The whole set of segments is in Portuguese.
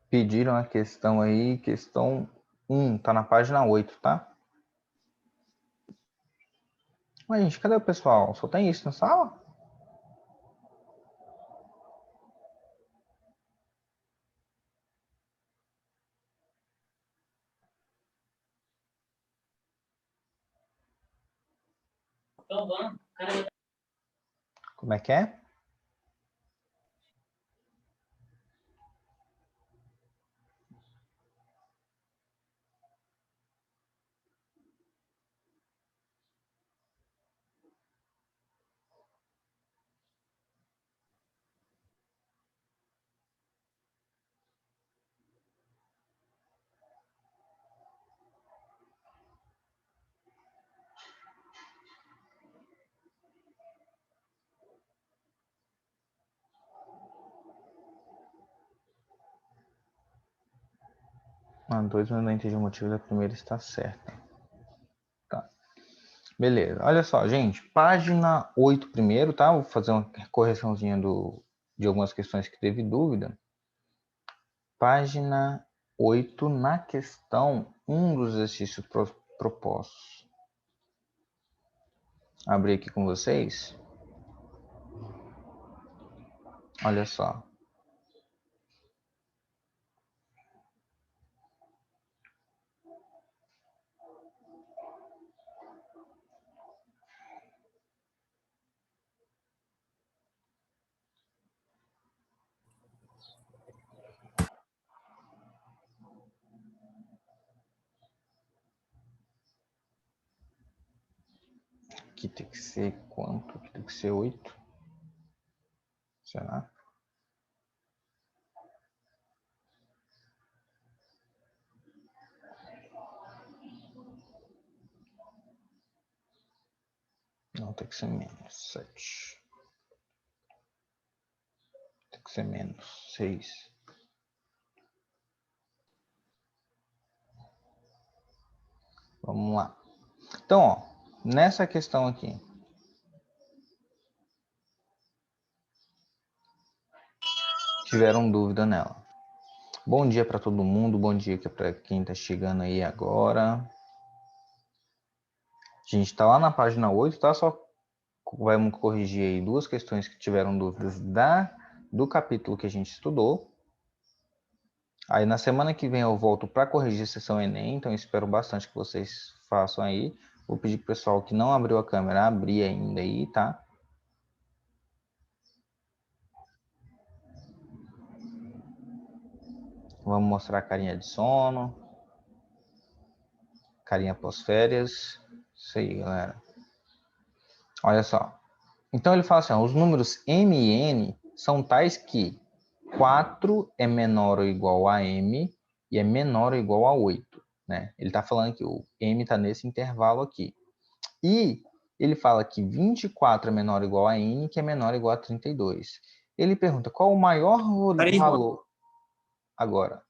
pediram a questão aí, questão 1, tá na página 8, tá? Mas, gente, cadê o pessoal? Só tem isso na sala? Então vamos. Como é que é? Ah, 2, mas não entendi o motivo da primeira está certa. Tá. Beleza. Olha só, gente. Página 8 primeiro, tá? Vou fazer uma correçãozinha de algumas questões que teve dúvida. Página 8, na questão 1 dos exercícios propostos. Abri aqui com vocês. Olha só. Aqui tem que ser quanto? Aqui tem que ser 8. Será? Não, tem que ser menos 7. Tem que ser menos 6. Vamos lá. Então, ó, nessa questão aqui. Tiveram dúvida nela. Bom dia para todo mundo, bom dia para quem está chegando aí agora. A gente está lá na página 8, tá? Só vamos corrigir aí duas questões que tiveram dúvidas do capítulo que a gente estudou. Aí na semana que vem eu volto para corrigir a sessão Enem, então espero bastante que vocês façam aí. Vou pedir pro pessoal que não abriu a câmera abrir ainda aí, tá? Vamos mostrar a carinha de sono. Carinha pós-férias. Isso aí, galera. Olha só. Então ele fala assim, ó, os números M e N são tais que 4 é menor ou igual a M e é menor ou igual a 8. Né? Ele está falando que o M está nesse intervalo aqui. E ele fala que 24 é menor ou igual a N, que é menor ou igual a 32. Ele pergunta qual o maior valor... Agora.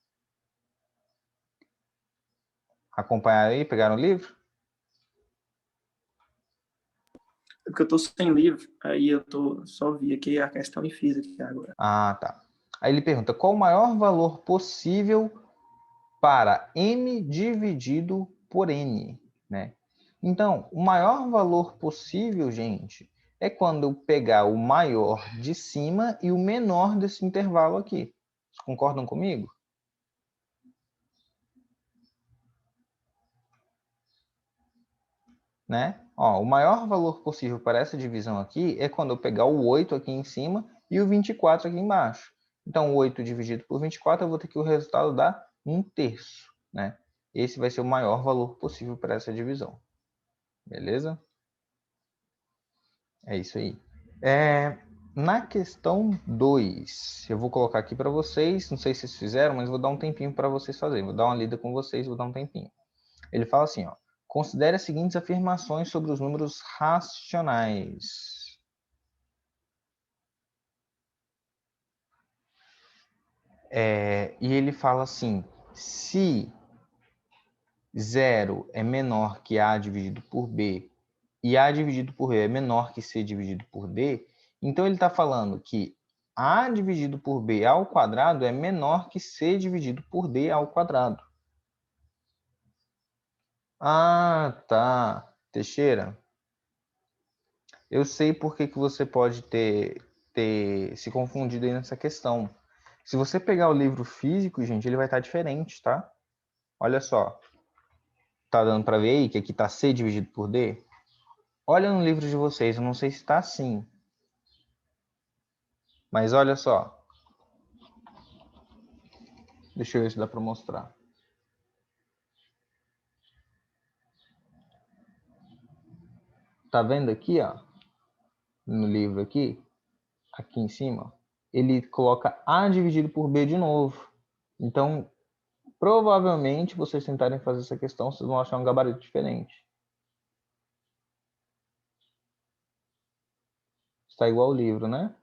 Acompanharam aí? Pegaram o livro? É porque eu tô sem livro, aí eu só vi aqui a questão e fiz aqui agora. Ah, tá. Aí ele pergunta qual o maior valor possível para M dividido por N, né? Então, o maior valor possível, gente, é quando eu pegar o maior de cima e o menor desse intervalo aqui. Vocês concordam comigo? Né? Ó, o maior valor possível para essa divisão aqui é quando eu pegar o 8 aqui em cima e o 24 aqui embaixo. Então, 8 dividido por 24, eu vou ter que o resultado dar 1/3, né? Esse vai ser o maior valor possível para essa divisão. Beleza? É isso aí. Na questão 2, eu vou colocar aqui para vocês, não sei se vocês fizeram, mas vou dar um tempinho para vocês fazerem. Vou dar uma lida com vocês, vou dar um tempinho. Ele fala assim, ó, considere as seguintes afirmações sobre os números racionais. E ele fala assim, se 0 é menor que A dividido por B e A dividido por B é menor que C dividido por D, então ele está falando que A dividido por B ao quadrado é menor que C dividido por D ao quadrado. Ah, tá. Teixeira, eu sei por que você pode ter se confundido aí nessa questão. Se você pegar o livro físico, gente, ele vai estar diferente, tá? Olha só. Tá dando para ver aí que aqui tá C dividido por D? Olha no livro de vocês, eu não sei se está assim. Mas olha só. Deixa eu ver se dá para mostrar. Tá vendo aqui, ó? No livro aqui, aqui em cima, ele coloca A dividido por B de novo. Então, provavelmente, vocês tentarem fazer essa questão, vocês vão achar um gabarito diferente. Está igual o livro, né?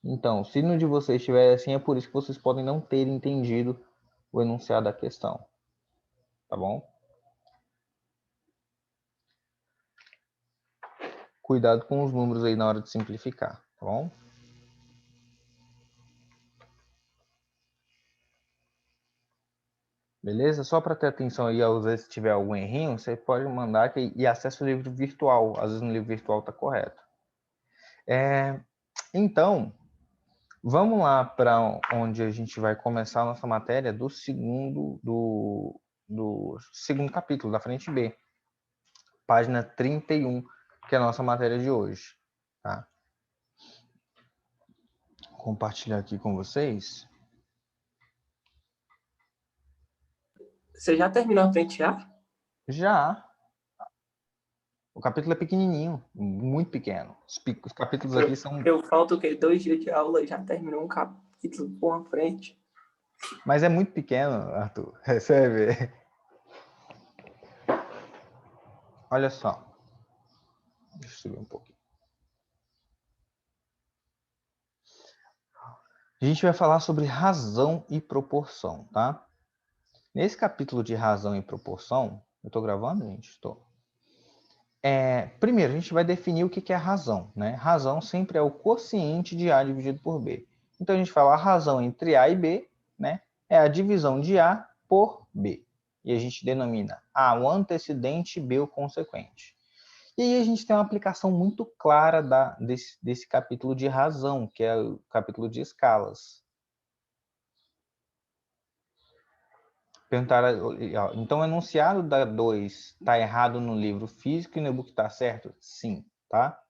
Então, se no de vocês estiver assim, é por isso que vocês podem não ter entendido o enunciado da questão. Tá bom? Cuidado com os números aí na hora de simplificar, tá bom? Beleza? Só para ter atenção aí, às vezes se tiver algum errinho, você pode mandar e acessa o livro virtual. Às vezes no livro virtual está correto. Então, vamos lá para onde a gente vai começar a nossa matéria do segundo capítulo, da frente B. Página 31, que é a nossa matéria de hoje. Tá? Vou compartilhar aqui com vocês. Você já terminou a frente A? Já. O capítulo é pequenininho, muito pequeno. Os capítulos aqui são... Eu falto o quê? 2 dias de aula e já terminou um capítulo por uma frente. Mas é muito pequeno, Arthur. Recebe. Olha só. Deixa eu subir um pouquinho. A gente vai falar sobre razão e proporção, tá? Nesse capítulo de razão e proporção... Eu estou gravando, gente? Estou. Primeiro, a gente vai definir o que é razão, né? Razão sempre é o quociente de A dividido por B. Então, a gente fala a razão entre A e B, né? É a divisão de A por B. E a gente denomina A o antecedente e B o consequente. E aí a gente tem uma aplicação muito clara desse capítulo de razão, que é o capítulo de escalas. Perguntaram, então o enunciado da 2 está errado no livro físico e no e-book está certo? Sim, tá?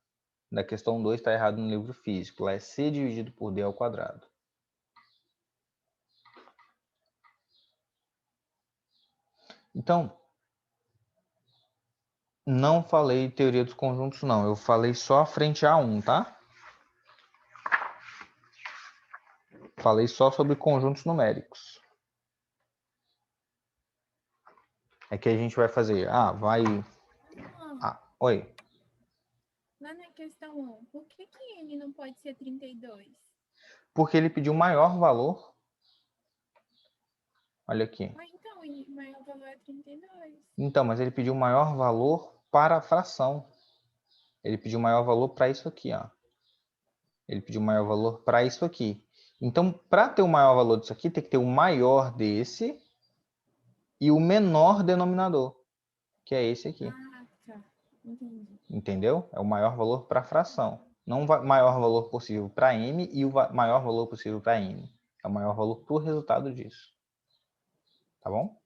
Da questão 2 está errado no livro físico. Lá é C dividido por D ao quadrado. Então, não falei teoria dos conjuntos, não. Eu falei só a frente A1, tá? Falei só sobre conjuntos numéricos. É que a gente vai fazer... Oi. Lá na questão 1, por que ele não pode ser 32? Porque ele pediu maior valor. Olha aqui. Mas então, o maior valor é 32. Então, mas ele pediu maior valor para a fração. Ele pediu maior valor para isso aqui, ó. Ele pediu maior valor para isso aqui. Então, para ter o maior valor disso aqui, tem que ter o maior desse e o menor denominador, que é esse aqui. Ah, tá. Entendi. Entendeu? É o maior valor para a fração. Não o maior valor possível para m e o maior valor possível para n. É o maior valor para o resultado disso. Tá bom?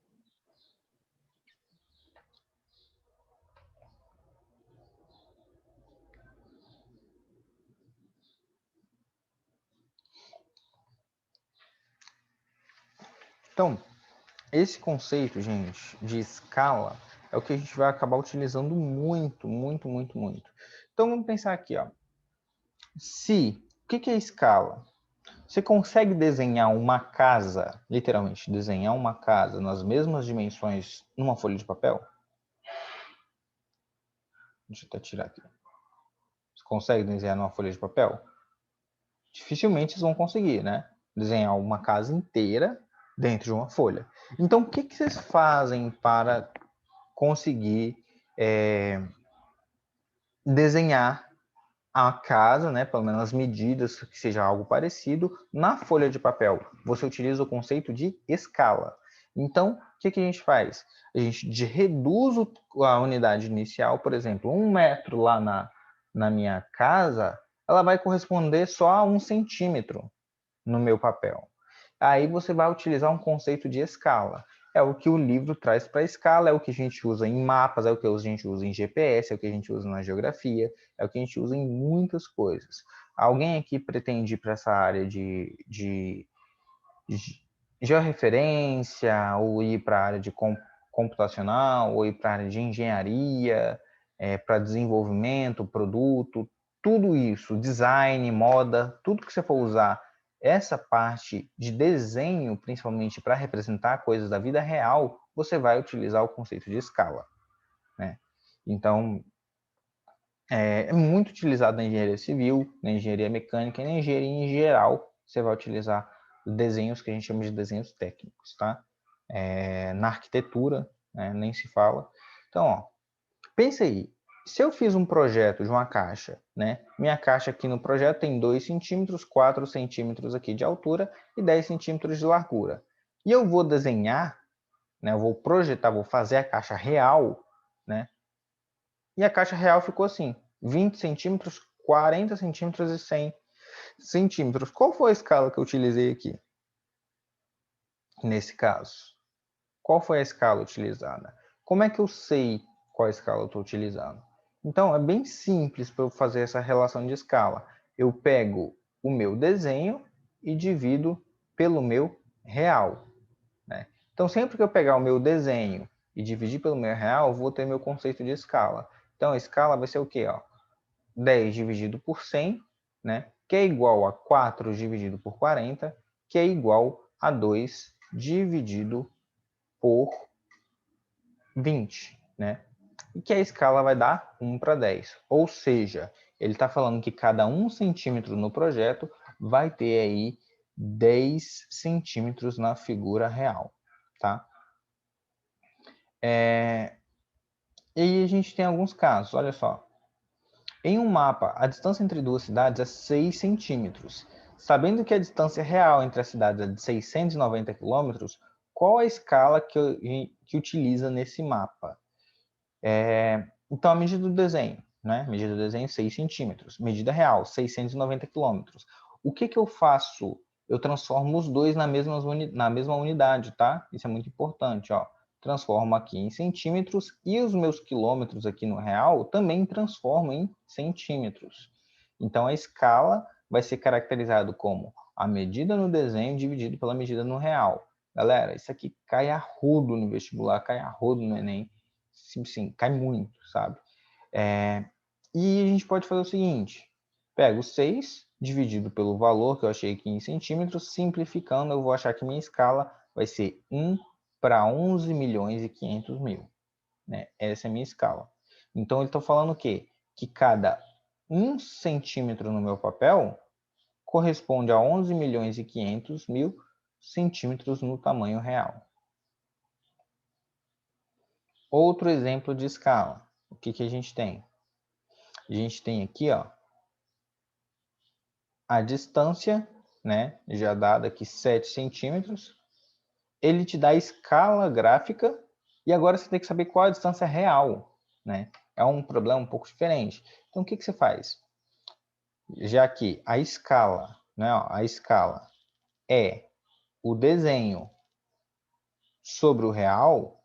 Então, esse conceito, gente, de escala é o que a gente vai acabar utilizando muito, muito, muito, muito. Então, vamos pensar aqui, ó. O que é escala? Você consegue desenhar uma casa, literalmente desenhar uma casa nas mesmas dimensões numa folha de papel? Deixa eu até tirar aqui. Você consegue desenhar numa folha de papel? Dificilmente vocês vão conseguir, né? Desenhar uma casa inteira dentro de uma folha. Então, o que vocês fazem para conseguir desenhar a casa, né, pelo menos as medidas, que seja algo parecido. Na folha de papel, você utiliza o conceito de escala. Então, o que a gente faz? A gente reduz a unidade inicial, por exemplo, 1 metro lá na minha casa, ela vai corresponder só a 1 centímetro no meu papel. Aí você vai utilizar um conceito de escala. É o que o livro traz para a escala, é o que a gente usa em mapas, é o que a gente usa em GPS, é o que a gente usa na geografia, é o que a gente usa em muitas coisas. Alguém aqui pretende ir para essa área de georreferência, ou ir para a área de computacional, ou ir para a área de engenharia, para desenvolvimento, produto, tudo isso, design, moda, tudo que você for usar essa parte de desenho, principalmente para representar coisas da vida real, você vai utilizar o conceito de escala, né? Então, é muito utilizado na engenharia civil, na engenharia mecânica e na engenharia em geral. Você vai utilizar desenhos que a gente chama de desenhos técnicos, tá? Na arquitetura, né, nem se fala. Então, ó, pensa aí. Se eu fiz um projeto de uma caixa, né? Minha caixa aqui no projeto tem 2 centímetros, 4 centímetros aqui de altura e 10 centímetros de largura. E eu vou desenhar, né? Eu vou projetar, vou fazer a caixa real, né? E a caixa real ficou assim, 20 centímetros, 40 centímetros e 100 centímetros. Qual foi a escala que eu utilizei aqui? Nesse caso. Qual foi a escala utilizada? Como é que eu sei qual escala eu estou utilizando? Então, é bem simples para eu fazer essa relação de escala. Eu pego o meu desenho e divido pelo meu real, né? Então, sempre que eu pegar o meu desenho e dividir pelo meu real, eu vou ter meu conceito de escala. Então, a escala vai ser o quê? 10 dividido por 100, né? Que é igual a 4 dividido por 40, que é igual a 2 dividido por 20, né? E que a escala vai dar 1 para 10. Ou seja, ele está falando que cada 1 centímetro no projeto vai ter aí 10 centímetros na figura real, tá? E aí a gente tem alguns casos, olha só. Em um mapa, a distância entre duas cidades é 6 centímetros. Sabendo que a distância real entre as cidades é de 690 quilômetros, qual a escala que utiliza nesse mapa? Então, a medida do desenho, né? Medida do desenho, 6 centímetros. Medida real, 690 quilômetros. O que eu faço? Eu transformo os dois na mesma unidade, tá? Isso é muito importante, ó. Transformo aqui em centímetros e os meus quilômetros aqui no real também transformo em centímetros. Então, a escala vai ser caracterizado como a medida no desenho dividido pela medida no real. Galera, isso aqui cai a rodo no vestibular, cai a rodo no Enem. Sim, cai muito, sabe? E a gente pode fazer o seguinte: pego 6 dividido pelo valor que eu achei aqui em centímetros, simplificando, eu vou achar que minha escala vai ser 1 para 11 milhões e 500 mil. Né? Essa é a minha escala. Então, ele está falando o quê? Que cada 1 centímetro no meu papel corresponde a 11 milhões e 500 mil centímetros no tamanho real. Outro exemplo de escala. O que a gente tem? A gente tem aqui, ó, a distância, né, já dada aqui 7 centímetros. Ele te dá a escala gráfica e agora você tem que saber qual a distância real, né? É um problema um pouco diferente. Então, o que você faz? Já que a escala, né, ó, a escala é o desenho sobre o real,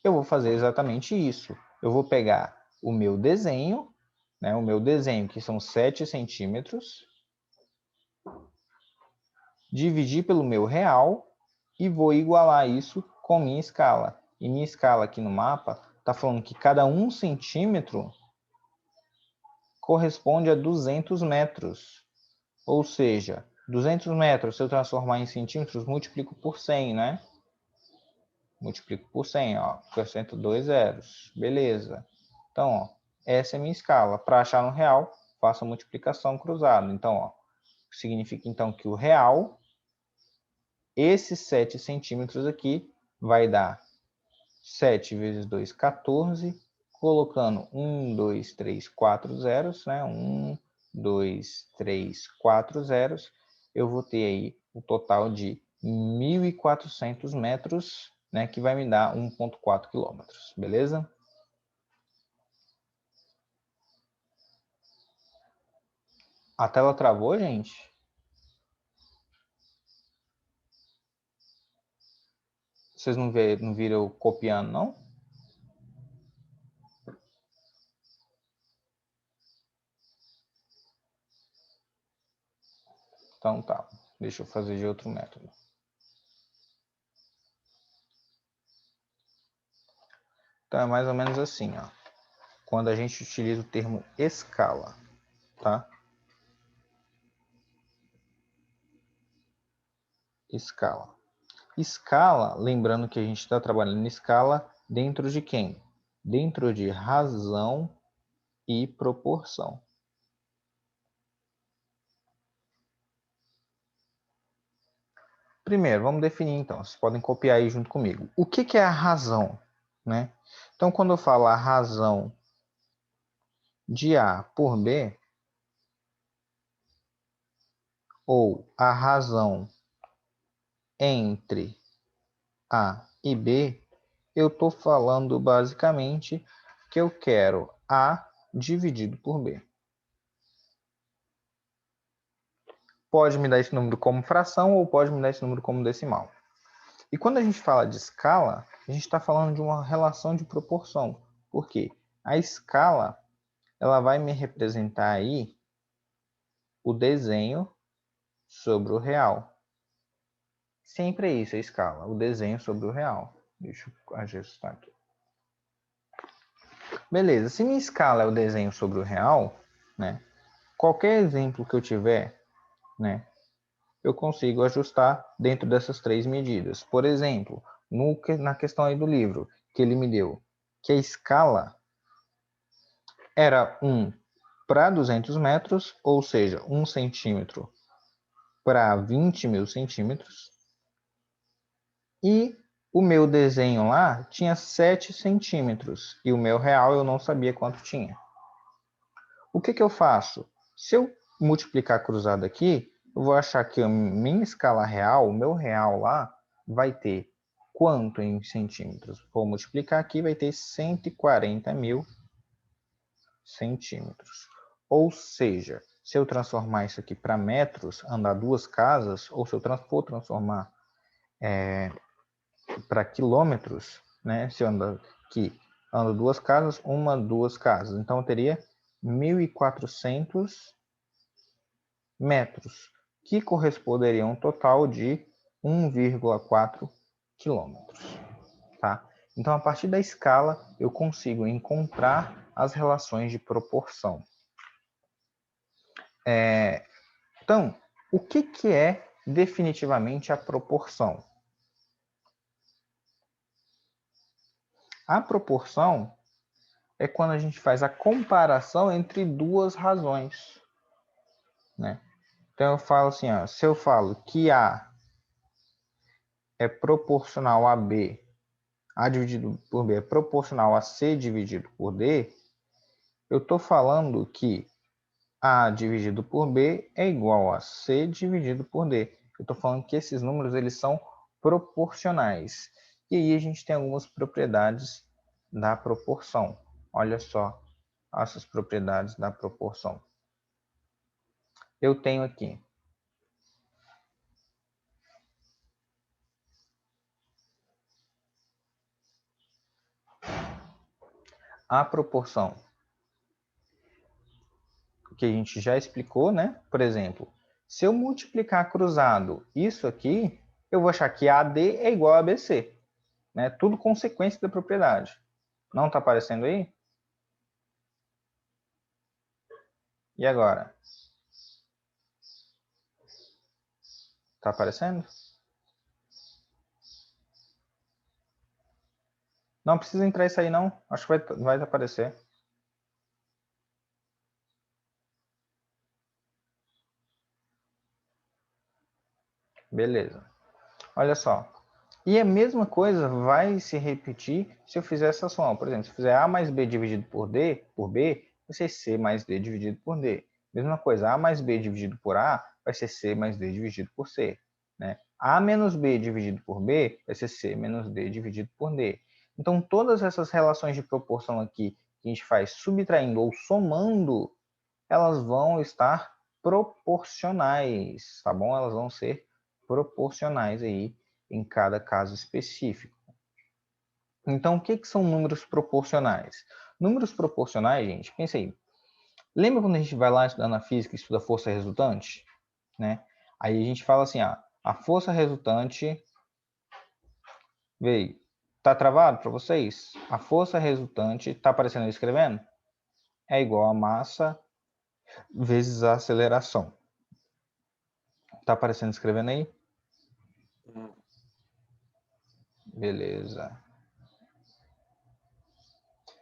eu vou fazer exatamente isso. Eu vou pegar o meu desenho, né, o meu desenho, que são 7 centímetros, dividir pelo meu real e vou igualar isso com minha escala. E minha escala aqui no mapa está falando que cada 1 centímetro corresponde a 200 metros. Ou seja, 200 metros, se eu transformar em centímetros, multiplico por 100, né? Multiplico por 100, ó, acrescento 2 zeros. Beleza. Então, ó, essa é a minha escala. Para achar no real, faço a multiplicação cruzada. Então, ó, significa então que o real, esses 7 centímetros aqui, vai dar 7 vezes 2, 14. colocando 1, 2, 3, 4 zeros, né? 1, 2, 3, 4 zeros, eu vou ter aí o total de 1.400 metros, né? Que vai me dar 1,4 quilômetros, beleza? A tela travou, gente? Vocês não viram eu copiando, não? Então tá, deixa eu fazer de outro método. Então é mais ou menos assim, ó. Quando a gente utiliza o termo escala, tá? Escala. Escala, lembrando que a gente está trabalhando em escala dentro de quem? Dentro de razão e proporção. Primeiro, vamos definir então. Vocês podem copiar aí junto comigo. O que é a razão, né? Então, quando eu falo a razão de A por B, ou a razão entre A e B, eu estou falando basicamente que eu quero A dividido por B. Pode me dar esse número como fração ou pode me dar esse número como decimal. E quando a gente fala de escala, a gente está falando de uma relação de proporção. Por quê? A escala ela vai me representar aí o desenho sobre o real. Sempre é isso a escala, o desenho sobre o real. Deixa eu ajustar aqui. Beleza, se minha escala é o desenho sobre o real, né? Qualquer exemplo que eu tiver, né? Eu consigo ajustar dentro dessas três medidas. Por exemplo, na questão aí do livro que ele me deu, que a escala era 1 para 200 metros, ou seja, 1 centímetro para 20.000 centímetros. E o meu desenho lá tinha 7 centímetros. E o meu real eu não sabia quanto tinha. O que eu faço? Se eu multiplicar cruzado aqui, eu vou achar que a minha escala real, o meu real lá, vai ter quanto em centímetros? Vou multiplicar aqui, vai ter 140.000 centímetros. Ou seja, se eu transformar isso aqui para metros, andar duas casas, ou se eu for transformar para quilômetros, né? Se eu ando aqui, ando duas casas, duas casas. Então, eu teria 1.400 metros, que corresponderia a um total de 1,4 quilômetros, tá? Então, a partir da escala, eu consigo encontrar as relações de proporção. Então, o que é definitivamente a proporção? A proporção é quando a gente faz a comparação entre duas razões, né? Então, eu falo assim, ó, se eu falo que A é proporcional a B, A dividido por B é proporcional a C dividido por D, eu estou falando que A dividido por B é igual a C dividido por D. Eu estou falando que esses números eles são proporcionais. E aí a gente tem algumas propriedades da proporção. Olha só essas propriedades da proporção. Eu tenho aqui a proporção que a gente já explicou, né? Por exemplo, se eu multiplicar cruzado isso aqui, eu vou achar que AD é igual a BC. Né? Tudo consequência da propriedade. Não está aparecendo aí? E agora? Está aparecendo? Não precisa entrar isso aí não. Acho que vai aparecer. Beleza. Olha só. E a mesma coisa vai se repetir se eu fizer essa soma. Por exemplo, se eu fizer A mais B dividido por D, por B, vai ser C mais D dividido por D. Mesma coisa, A mais B dividido por A vai ser C mais D dividido por C. Né? A menos B dividido por B vai ser C menos D dividido por D. Então, todas essas relações de proporção aqui que a gente faz subtraindo ou somando, elas vão estar proporcionais, tá bom? Elas vão ser proporcionais aí em cada caso específico. Então, o que são números proporcionais? Números proporcionais, gente, pensa aí. Lembra quando a gente vai lá estudar na física e estuda força resultante? Né? Aí a gente fala assim, a força resultante veio. Tá travado para vocês? A força resultante, tá aparecendo aí escrevendo? É igual a massa vezes a aceleração. Tá aparecendo escrevendo aí? Beleza.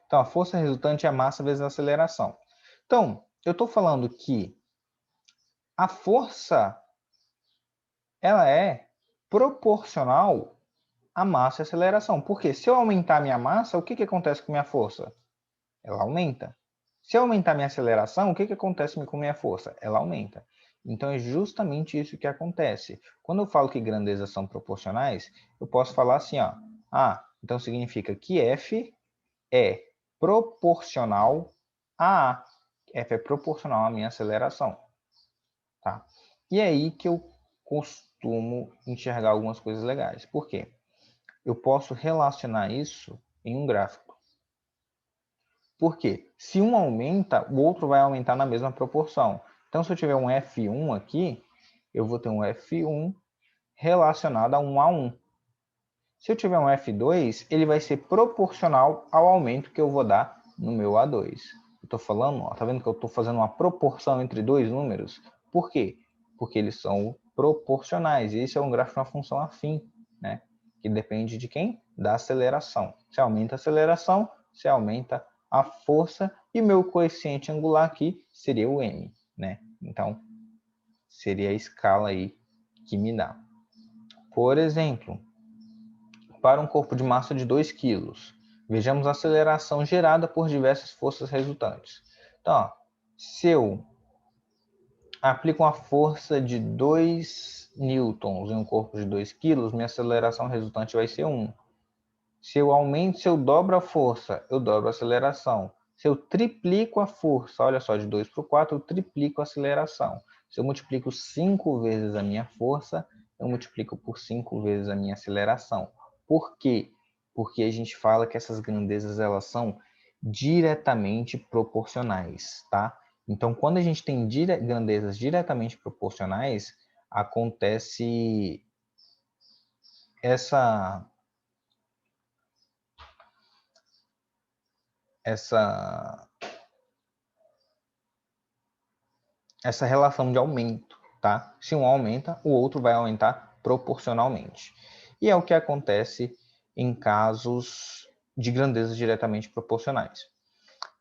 Então, a força resultante é a massa vezes a aceleração. Então, eu estou falando que a força ela é proporcional à massa e aceleração. Porque se eu aumentar a minha massa, o que acontece com a minha força? Ela aumenta. Se eu aumentar minha aceleração, o que acontece com a minha força? Ela aumenta. Então, é justamente isso que acontece. Quando eu falo que grandezas são proporcionais, eu posso falar assim, ó. Então significa que F é proporcional a A. F é proporcional à minha aceleração. Tá? E é aí que eu costumo enxergar algumas coisas legais. Por quê? Eu posso relacionar isso em um gráfico. Por quê? Se um aumenta, o outro vai aumentar na mesma proporção. Então, se eu tiver um F1 aqui, eu vou ter um F1 relacionado a 1 a 1. Se eu tiver um F2, ele vai ser proporcional ao aumento que eu vou dar no meu A2. Eu estou falando, ó, tá vendo que eu estou fazendo uma proporção entre dois números? Por quê? Porque eles são proporcionais. E esse é um gráfico de uma função afim, né? Que depende de quem? Da aceleração. Se aumenta a aceleração, se aumenta a força. E meu coeficiente angular aqui seria o m, né? Então, seria a escala aí que me dá. Por exemplo, para um corpo de massa de 2 kg. Vejamos a aceleração gerada por diversas forças resultantes. Então, ó, se eu aplico uma força de 2 newtons em um corpo de 2 kg, minha aceleração resultante vai ser 1. Se eu dobro a força, eu dobro a aceleração. Se eu triplico a força, olha só, de 2 para 4, eu triplico a aceleração. Se eu multiplico 5 vezes a minha força, eu multiplico por 5 vezes a minha aceleração. Por quê? Porque a gente fala que essas grandezas elas são diretamente proporcionais, tá? Então, quando a gente tem grandezas diretamente proporcionais, acontece essa relação de aumento, tá? Se um aumenta, o outro vai aumentar proporcionalmente. E é o que acontece em casos de grandezas diretamente proporcionais.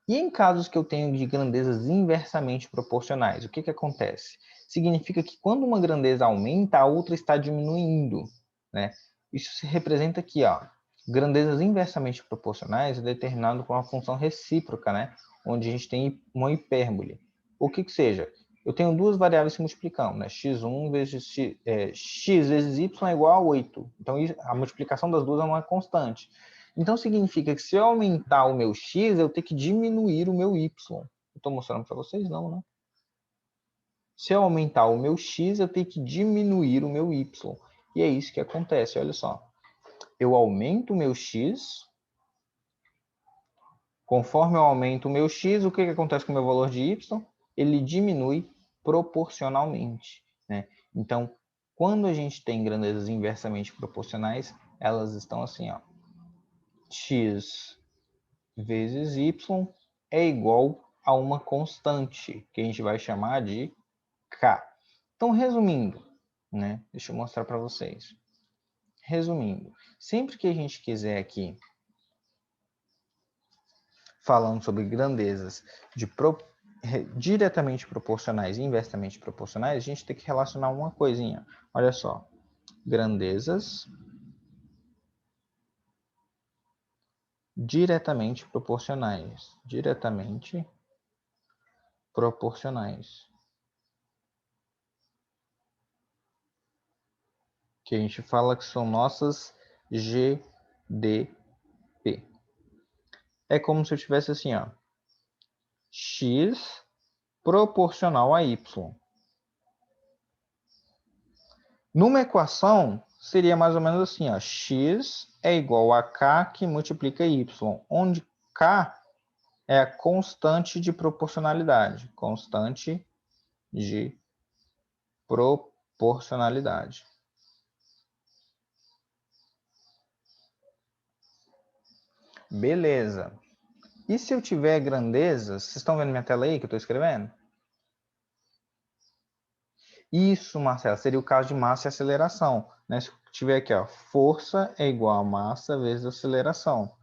E em casos que eu tenho de grandezas inversamente proporcionais, o que acontece? Significa que quando uma grandeza aumenta, a outra está diminuindo, né? Isso se representa aqui, ó. Grandezas inversamente proporcionais é determinado por uma função recíproca, né? Onde a gente tem uma hipérbole. O que seja? Eu tenho duas variáveis se multiplicando, né? x1 vezes x vezes y é igual a 8. Então, a multiplicação das duas é uma constante. Então, significa que se eu aumentar o meu x, eu tenho que diminuir o meu y. Estou mostrando para vocês? Não, né? Se eu aumentar o meu x, eu tenho que diminuir o meu y. E é isso que acontece, olha só. Eu aumento o meu x. Conforme eu aumento o meu x, o que acontece com o meu valor de y? Ele diminui proporcionalmente, né? Então, quando a gente tem grandezas inversamente proporcionais, elas estão assim, ó. X vezes y é igual a uma constante, que a gente vai chamar de k. Então, resumindo, né? Deixa eu mostrar para vocês. Resumindo, sempre que a gente quiser aqui, falando sobre grandezas diretamente proporcionais e inversamente proporcionais, a gente tem que relacionar uma coisinha. Olha só, grandezas diretamente proporcionais. Diretamente proporcionais. Que a gente fala que são nossas GDP. É como se eu tivesse assim, ó, x proporcional a y. Numa equação, seria mais ou menos assim, ó, x é igual a k que multiplica y, onde k é a constante de proporcionalidade. Constante de proporcionalidade. Beleza. E se eu tiver grandezas, vocês estão vendo minha tela aí que eu estou escrevendo? Isso, Marcelo, seria o caso de massa e aceleração. Né? Se eu tiver aqui, ó, força é igual a massa vezes aceleração.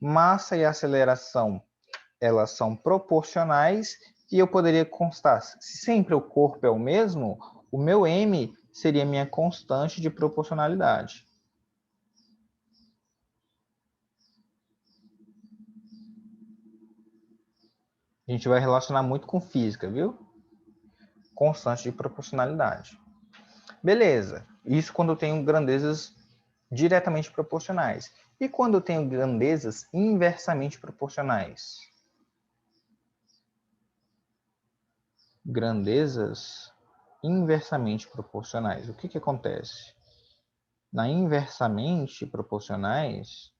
Massa e aceleração, elas são proporcionais e eu poderia constar, se sempre o corpo é o mesmo, o meu m seria minha constante de proporcionalidade. A gente vai relacionar muito com física, viu? Constante de proporcionalidade. Beleza. Isso quando eu tenho grandezas diretamente proporcionais. E quando eu tenho grandezas inversamente proporcionais? Grandezas inversamente proporcionais. O que que acontece? Na inversamente proporcionais,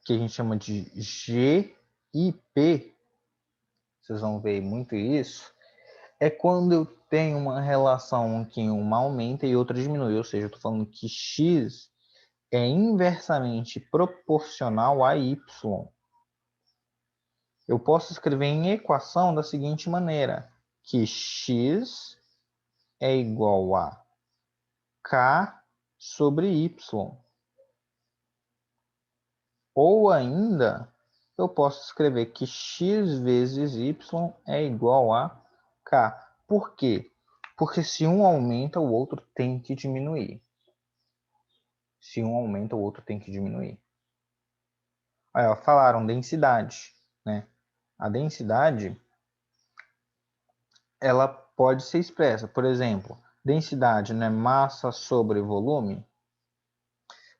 que a gente chama de G e P, vocês vão ver muito isso, é quando eu tenho uma relação em que uma aumenta e outra diminui, ou seja, eu estou falando que X é inversamente proporcional a Y. Eu posso escrever em equação da seguinte maneira, que X é igual a K sobre Y. Ou ainda, eu posso escrever que x vezes y é igual a k. Por quê? Porque se um aumenta, o outro tem que diminuir. Se um aumenta, o outro tem que diminuir. Aí, ó, falaram densidade, né? A densidade, ela pode ser expressa. Por exemplo, densidade, né? Massa sobre volume.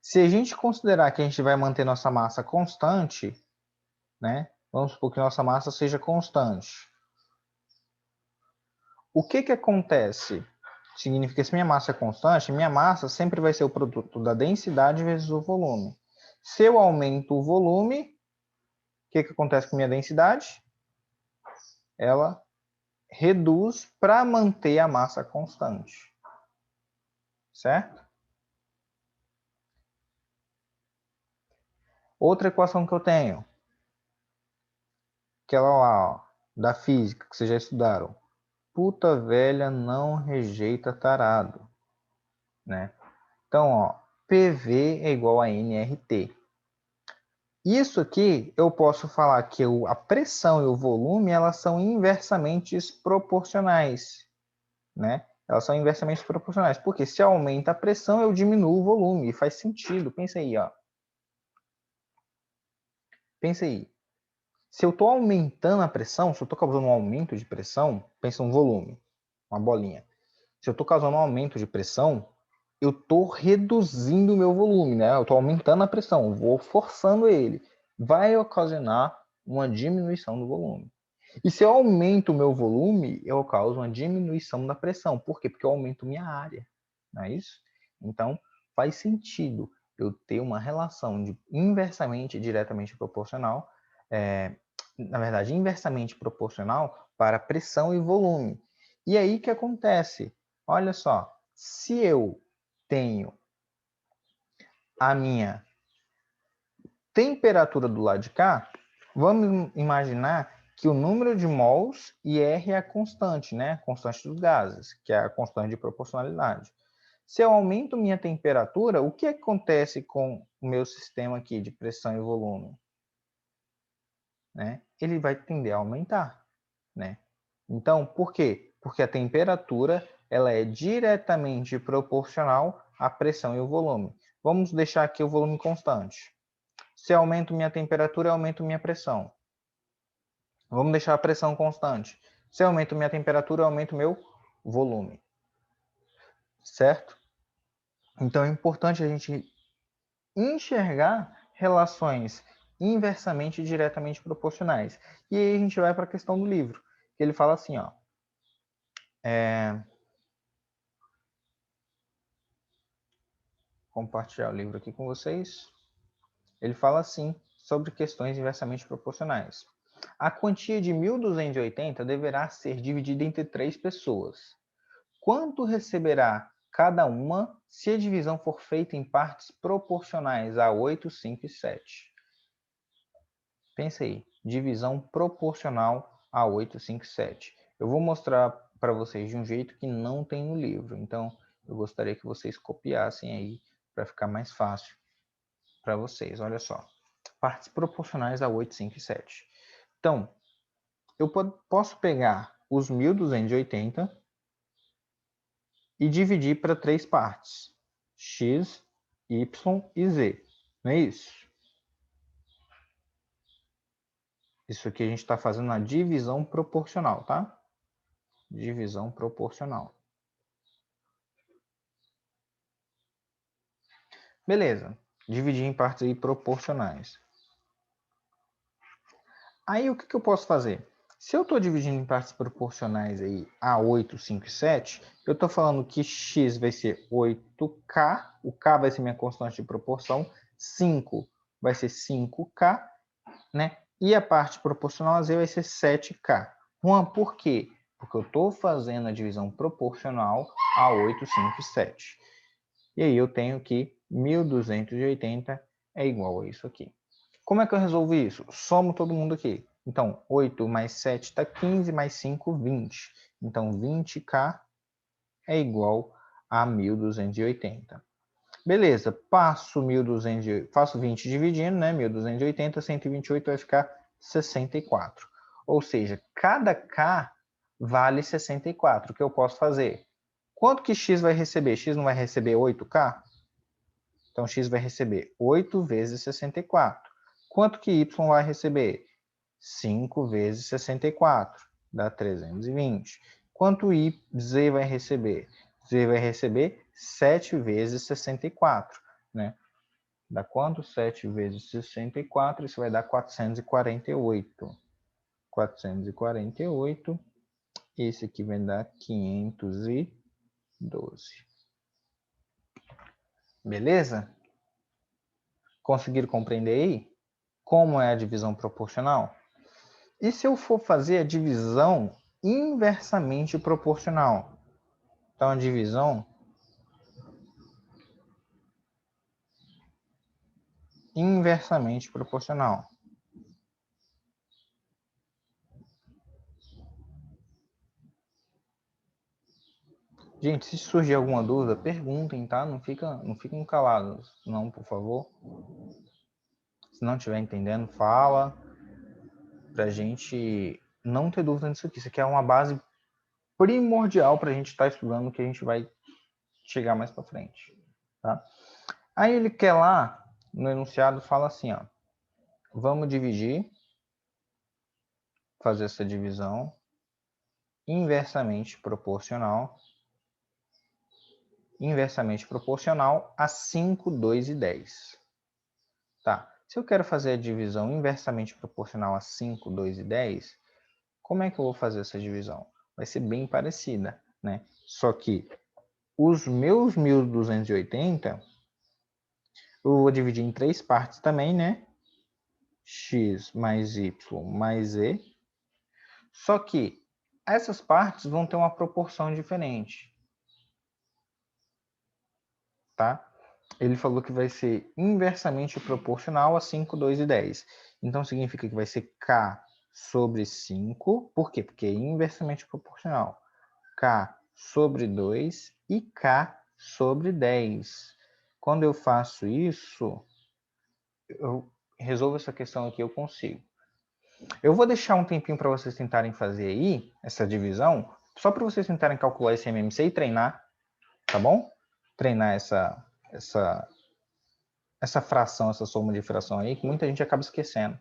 Se a gente considerar que a gente vai manter nossa massa constante, né? Vamos supor que nossa massa seja constante. O que que acontece? Significa que se minha massa é constante, minha massa sempre vai ser o produto da densidade vezes o volume. Se eu aumento o volume, o que que acontece com minha densidade? Ela reduz para manter a massa constante. Certo? Outra equação que eu tenho, aquela lá, ó, da física, que vocês já estudaram. Puta velha não rejeita tarado. Né? Então, ó, PV é igual a nRT. Isso aqui, eu posso falar que a pressão e o volume, elas são inversamente proporcionais, né? Elas são inversamente proporcionais, porque se aumenta a pressão, eu diminuo o volume, e faz sentido. Pensa aí, ó. Pensa aí. Se eu estou aumentando a pressão, se eu estou causando um aumento de pressão, pensa um volume, uma bolinha. Se eu estou causando um aumento de pressão, eu estou reduzindo o meu volume, né? Eu estou aumentando a pressão, vou forçando ele. Vai ocasionar uma diminuição do volume. E se eu aumento o meu volume, eu causo uma diminuição da pressão. Por quê? Porque eu aumento minha área. Não é isso? Então, faz sentido eu ter uma relação de inversamente diretamente proporcional, na verdade, inversamente proporcional para pressão e volume. E aí o que acontece? Olha só, se eu tenho a minha temperatura do lado de cá, vamos imaginar que o número de mols e R é a constante, né? A constante dos gases, que é a constante de proporcionalidade. Se eu aumento minha temperatura, o que acontece com o meu sistema aqui de pressão e volume? Né? Ele vai tender a aumentar, né? Então, por quê? Porque a temperatura ela é diretamente proporcional à pressão e o volume. Vamos deixar aqui o volume constante. Se eu aumento minha temperatura, eu aumento minha pressão. Vamos deixar a pressão constante. Se eu aumento minha temperatura, eu aumento meu volume. Certo? Então é importante a gente enxergar relações inversamente e diretamente proporcionais. E aí a gente vai para a questão do livro, que ele fala assim, ó. Compartilhar o livro aqui com vocês. Ele fala assim sobre questões inversamente proporcionais. A quantia de 1.280 deverá ser dividida entre 3 pessoas. Quanto receberá cada uma se a divisão for feita em partes proporcionais a 8, 5 e 7? Pensa aí, divisão proporcional a 8, 5 e 7. Eu vou mostrar para vocês de um jeito que não tem no livro, então eu gostaria que vocês copiassem aí para ficar mais fácil para vocês. Olha só, partes proporcionais a 8, 5 e 7. Então, eu posso pegar os 1.280 e dividir para 3 partes, x, y e z, não é isso? Isso aqui a gente está fazendo a divisão proporcional, tá? Divisão proporcional. Beleza, dividir em partes aí proporcionais. Aí o que eu posso fazer? Se eu estou dividindo em partes proporcionais aí a 8, 5 e 7, eu estou falando que x vai ser 8k, o k vai ser minha constante de proporção, 5 vai ser 5k, né? E a parte proporcional a z vai ser 7k. Juan, por quê? Porque eu estou fazendo a divisão proporcional a 8, 5 e 7. E aí eu tenho que 1.280 é igual a isso aqui. Como é que eu resolvo isso? Somo todo mundo aqui. Então, 8 mais 7 está 15, mais 5, 20. Então, 20k é igual a 1.280. Beleza, faço 20 dividindo, né? 1.280, 128 vai ficar 64. Ou seja, cada k vale 64. O que eu posso fazer? Quanto que x vai receber? X não vai receber 8k? Então, x vai receber 8 vezes 64. Quanto que y vai receber? 5 vezes 64, dá 320. Quanto z vai receber? Z vai receber 7 vezes 64, né? Dá quanto? 7 vezes 64, isso vai dar 448. 448, esse aqui vai dar 512. Beleza? Conseguiram compreender aí como é a divisão proporcional? E se eu for fazer a divisão inversamente proporcional? Então, a divisão inversamente proporcional. Gente, se surgir alguma dúvida, perguntem, tá? Não fiquem calados, não, por favor. Se não estiver entendendo, fala. Pra gente não ter dúvida nisso aqui. Isso aqui é uma base primordial para a gente estar estudando, que a gente vai chegar mais para frente, tá? Aí ele quer lá, no enunciado, fala assim, ó. Vamos dividir, fazer essa divisão inversamente proporcional a 5, 2 e 10. Tá. Se eu quero fazer a divisão inversamente proporcional a 5, 2 e 10, como é que eu vou fazer essa divisão? Vai ser bem parecida, né? Só que os meus 1.280, eu vou dividir em 3 partes também, né? X mais Y mais Z. Só que essas partes vão ter uma proporção diferente, tá? Ele falou que vai ser inversamente proporcional a 5, 2 e 10. Então, significa que vai ser K sobre 5. Por quê? Porque é inversamente proporcional. K sobre 2 e K sobre 10. Quando eu faço isso, eu resolvo essa questão aqui, eu consigo. Eu vou deixar um tempinho para vocês tentarem fazer aí essa divisão, Só para vocês tentarem calcular esse MMC e treinar, tá bom? Treinar essa fração, essa soma de fração aí, que muita gente acaba esquecendo.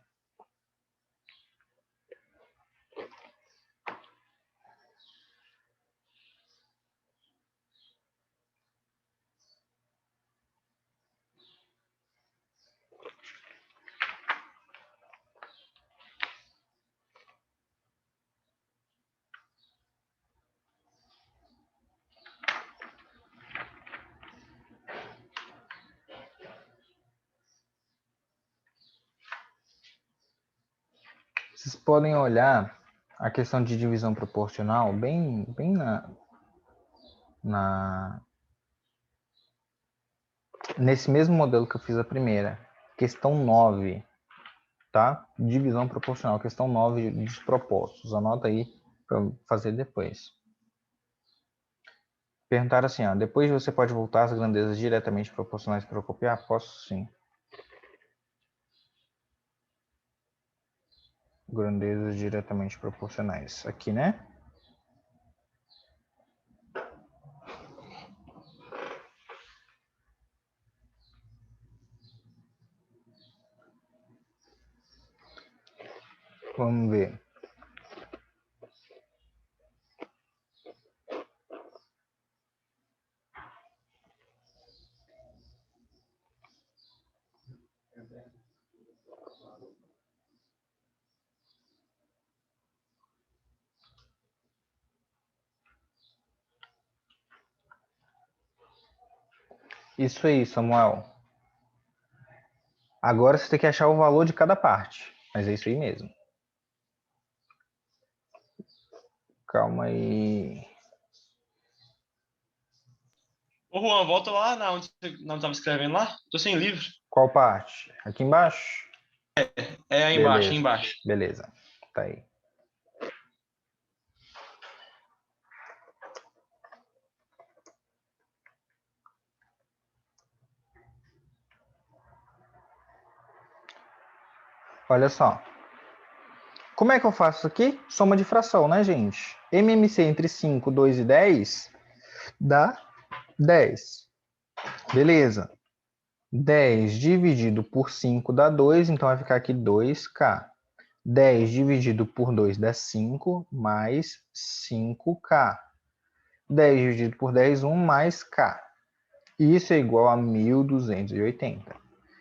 Vocês podem olhar a questão de divisão proporcional bem nesse mesmo modelo que eu fiz a primeira. Questão 9, tá? Divisão proporcional, questão 9 dos propostos. Anota aí para fazer depois. Perguntaram assim, ó, depois você pode voltar as grandezas diretamente proporcionais para eu copiar? Posso sim. Grandezas diretamente proporcionais. Aqui, né? Vamos ver. Isso aí, Samuel. Agora você tem que achar o valor de cada parte. Mas é isso aí mesmo. Calma aí. Ô, Juan, volta lá na onde você não estava escrevendo lá. Tô sem livro. Qual parte? Aqui embaixo? É aí embaixo, aí embaixo. Beleza. Tá aí. Olha só. Como é que eu faço isso aqui? Soma de fração, né, gente? MMC entre 5, 2 e 10 dá 10. Beleza. 10 dividido por 5 dá 2, então vai ficar aqui 2K. 10 dividido por 2 dá 5, mais 5K. 10 dividido por 10, 1 mais K. Isso é igual a 1.280.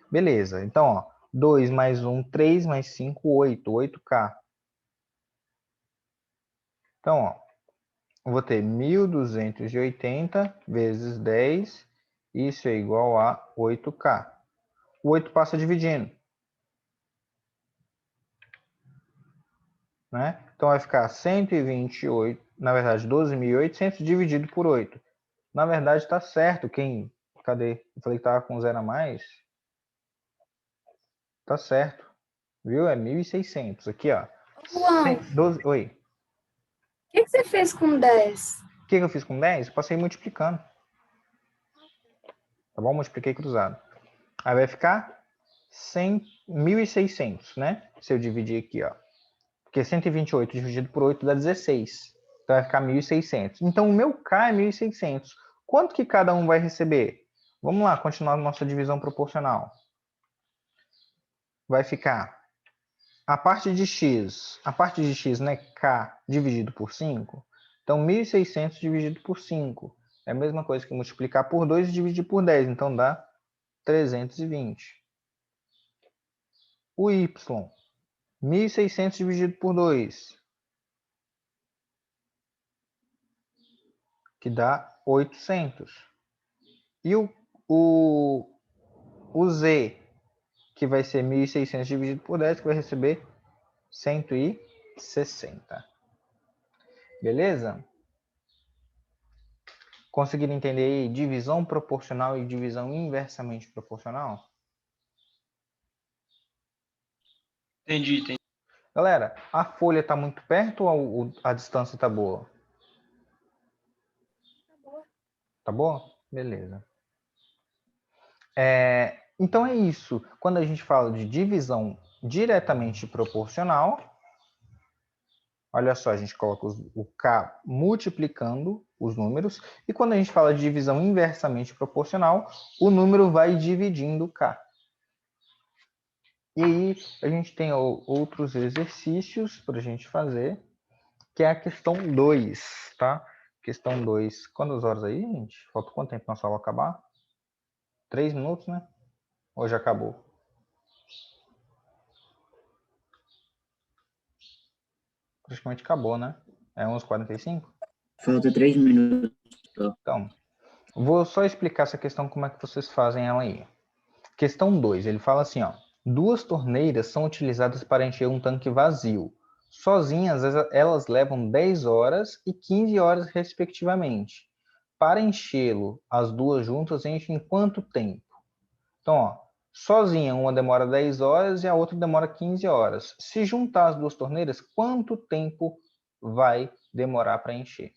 Beleza, então, ó, 2 mais 1, 3 mais 5, 8. 8K. Então, ó, eu vou ter 1.280 vezes 10. Isso é igual a 8K. O 8 passa dividindo. Né? Então vai ficar 128, na verdade 12.800 dividido por 8. Na verdade está certo, cadê? Eu falei que estava com 0 a mais. Tá certo, viu? É 1.600. Aqui, ó. Juan, 12, oi. o que você fez com 10? O que eu fiz com 10? Eu passei multiplicando. Tá bom? Multipliquei cruzado. Aí vai ficar 1.600, né? Se eu dividir aqui, ó. Porque 128 dividido por 8 dá 16. Então vai ficar 1.600. Então o meu K é 1.600. Quanto que cada um vai receber? Vamos lá, continuar nossa divisão proporcional. Vai ficar a parte de x, né, K dividido por 5. Então 1.600 dividido por 5. É a mesma coisa que multiplicar por 2 e dividir por 10. Então dá 320. O y, 1.600 dividido por 2. Que dá 800. E o z, que vai ser 1.600 dividido por 10, que vai receber 160. Beleza? Conseguiram entender aí divisão proporcional e divisão inversamente proporcional? Entendi. Galera, a folha está muito perto ou a distância está boa? Tá boa. Tá boa? Beleza. Então é isso. Quando a gente fala de divisão diretamente proporcional, Olha só, a gente coloca o K multiplicando os números, e quando a gente fala de divisão inversamente proporcional, o número vai dividindo o K. E aí a gente tem outros exercícios para a gente fazer, que é a questão 2, tá? Questão 2. Quantas horas aí, gente? Falta quanto tempo para nossa aula acabar? 3 minutos, né? Ou já acabou? Praticamente acabou, né? É 11h45? Falta 3 minutos. Então, vou só explicar essa questão, como é que vocês fazem ela aí. Questão 2, ele fala assim, ó. 2 torneiras são utilizadas para encher um tanque vazio. Sozinhas, elas levam 10 horas e 15 horas, respectivamente. Para enchê-lo, as duas juntas enchem em quanto tempo? Então, ó, sozinha, uma demora 10 horas e a outra demora 15 horas. Se juntar as duas torneiras, quanto tempo vai demorar para encher?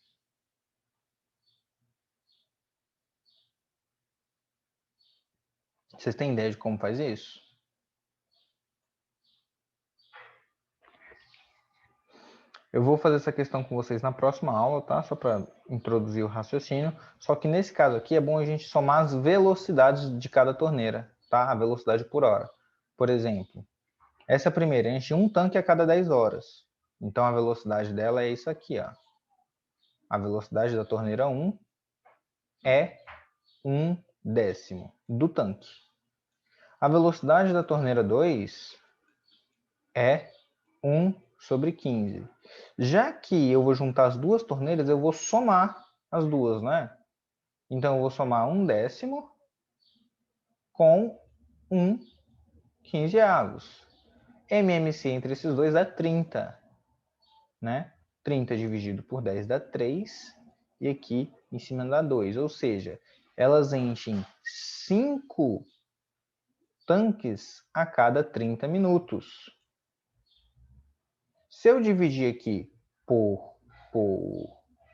Vocês têm ideia de como faz isso? Eu vou fazer essa questão com vocês na próxima aula, tá? Só para introduzir o raciocínio. Só que nesse caso aqui é bom a gente somar as velocidades de cada torneira, tá? A velocidade por hora. Por exemplo, essa primeira enche um tanque a cada 10 horas. Então a velocidade dela é isso aqui, ó. A velocidade da torneira 1 é 1/10 do tanque. A velocidade da torneira 2 é 1/15. Já que eu vou juntar as duas torneiras, eu vou somar as duas, né? Então, eu vou somar 1/10 com 1/15. MMC entre esses dois dá 30, né? 30 dividido por 10 dá 3, e aqui em cima dá 2. Ou seja, elas enchem 5 tanques a cada 30 minutos. Se eu dividir aqui por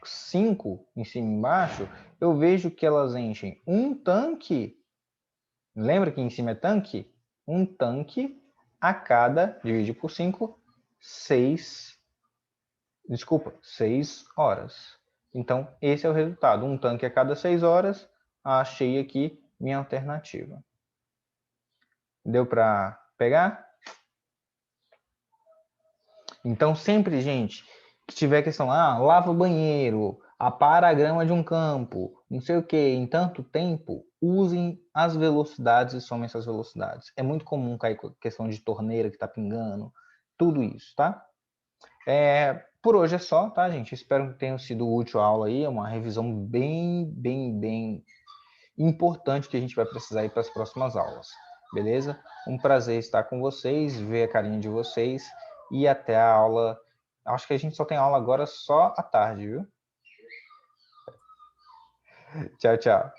5 em cima e embaixo, eu vejo que elas enchem um tanque. Lembra que em cima é tanque? Um tanque a cada, dividir por 5, 6 horas. Então, esse é o resultado. Um tanque a cada 6 horas. Achei aqui minha alternativa. Deu para pegar? Então, sempre, gente, que tiver questão, lava o banheiro, apara a grama de um campo, não sei o que, em tanto tempo, usem as velocidades e somem essas velocidades. É muito comum cair com a questão de torneira que está pingando, tudo isso, tá? Por hoje é só, tá, gente? Espero que tenha sido útil a aula aí, é uma revisão bem importante que a gente vai precisar ir para as próximas aulas, beleza? Um prazer estar com vocês, ver a carinha de vocês, e até a aula. Acho que a gente só tem aula agora só à tarde, viu? Tchau, tchau.